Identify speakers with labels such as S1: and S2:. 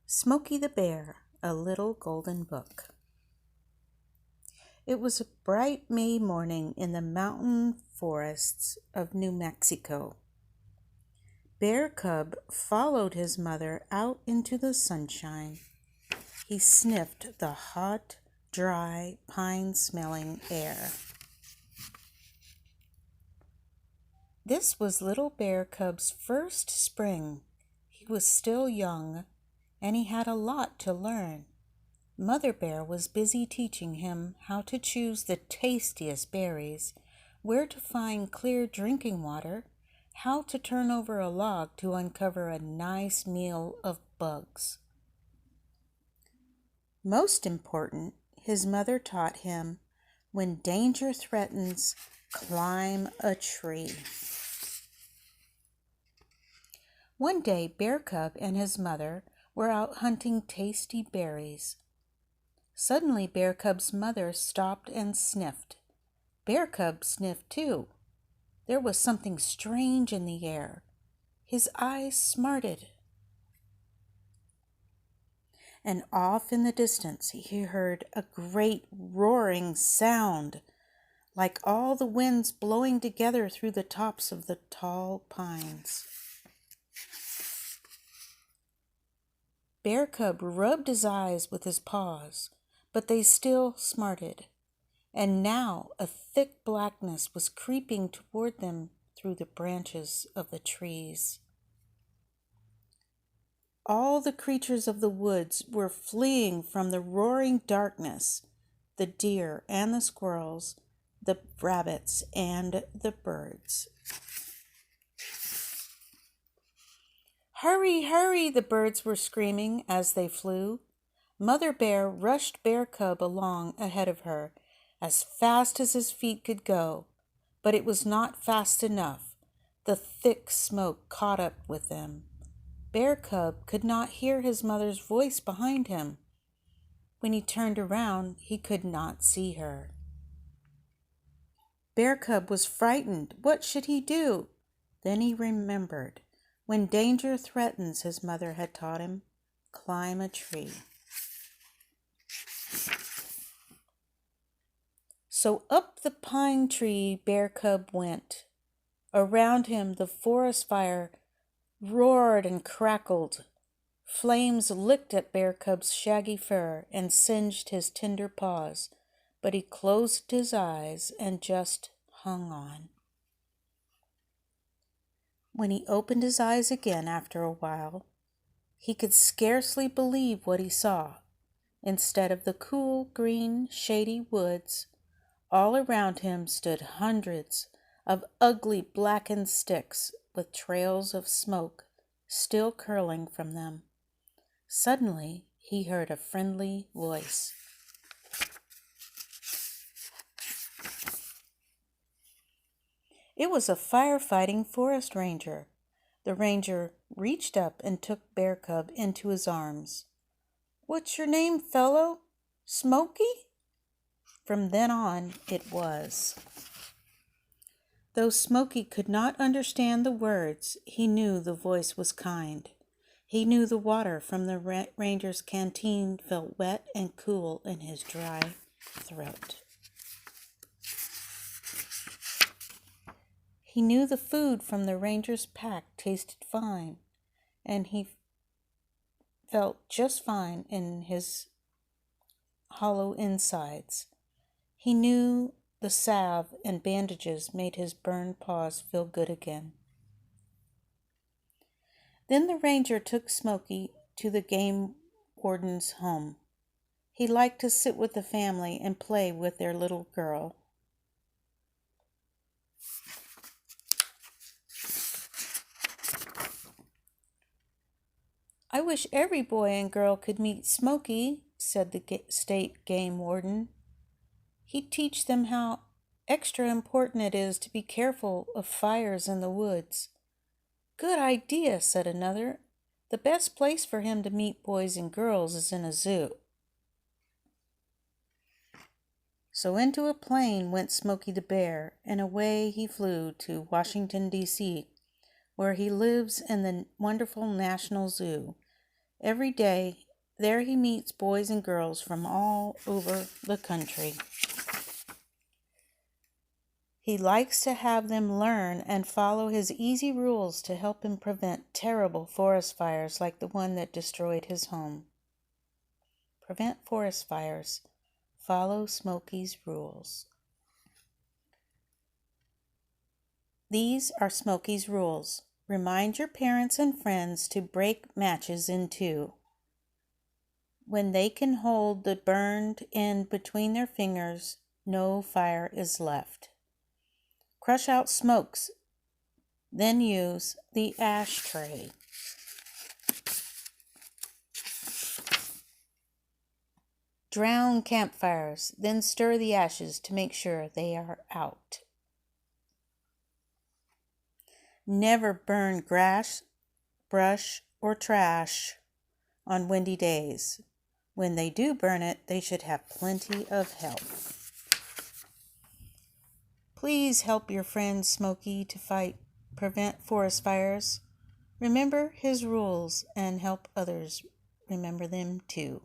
S1: Smokey the Bear, a Little Golden Book. It was a bright May morning in the mountain forests of New Mexico. Bear Cub followed his mother out into the sunshine. He sniffed the hot, dry, pine-smelling air. This was little Bear Cub's first spring. He was still young, and he had a lot to learn. Mother Bear was busy teaching him how to choose the tastiest berries, where to find clear drinking water, how to turn over a log to uncover a nice meal of bugs. Most important, his mother taught him, when danger threatens, climb a tree. One day, Bear Cub and his mother were out hunting tasty berries. Suddenly, Bear Cub's mother stopped and sniffed. Bear Cub sniffed too. There was something strange in the air. His eyes smarted. And off in the distance, he heard a great roaring sound, like all the winds blowing together through the tops of the tall pines. Bear Cub rubbed his eyes with his paws, but they still smarted, and now a thick blackness was creeping toward them through the branches of the trees. All the creatures of the woods were fleeing from the roaring darkness, the deer and the squirrels, the rabbits and the birds. "Hurry, hurry!" the birds were screaming as they flew. Mother Bear rushed Bear Cub along ahead of her, as fast as his feet could go, but it was not fast enough. The thick smoke caught up with them. Bear Cub could not hear his mother's voice behind him. When he turned around, he could not see her. Bear Cub was frightened. What should he do? Then he remembered. When danger threatens, his mother had taught him, climb a tree. So up the pine tree Bear Cub went. Around him the forest fire roared and crackled. Flames licked at Bear Cub's shaggy fur and singed his tender paws, but he closed his eyes and just hung on. When he opened his eyes again after a while, he could scarcely believe what he saw. Instead of the cool, green, shady woods, all around him stood hundreds of ugly blackened sticks with trails of smoke still curling from them. Suddenly, he heard a friendly voice. It was a firefighting forest ranger. The ranger reached up and took Bear Cub into his arms. "What's your name, fellow? Smokey?" From then on, it was. Though Smokey could not understand the words, he knew the voice was kind. He knew the water from the ranger's canteen felt wet and cool in his dry throat. He knew the food from the ranger's pack tasted fine, and he felt just fine in his hollow insides. He knew the salve and bandages made his burned paws feel good again. Then the ranger took Smokey to the game warden's home. He liked to sit with the family and play with their little girl. "I wish every boy and girl could meet Smokey," said the state game warden. "He'd teach them how extra important it is to be careful of fires in the woods." "Good idea," said another. "The best place for him to meet boys and girls is in a zoo." So into a plane went Smokey the Bear, and away he flew to Washington, D.C., where he lives in the wonderful National Zoo. Every day, there he meets boys and girls from all over the country. He likes to have them learn and follow his easy rules to help him prevent terrible forest fires like the one that destroyed his home. Prevent forest fires. Follow Smokey's rules. These are Smokey's rules. Remind your parents and friends to break matches in two. When they can hold the burned end between their fingers, no fire is left. Crush out smokes, then use the ashtray. Drown campfires, then stir the ashes to make sure they are out. Never burn grass, brush, or trash on windy days. When they do burn it, they should have plenty of help. Please help your friend Smokey to prevent forest fires. Remember his rules and help others remember them too.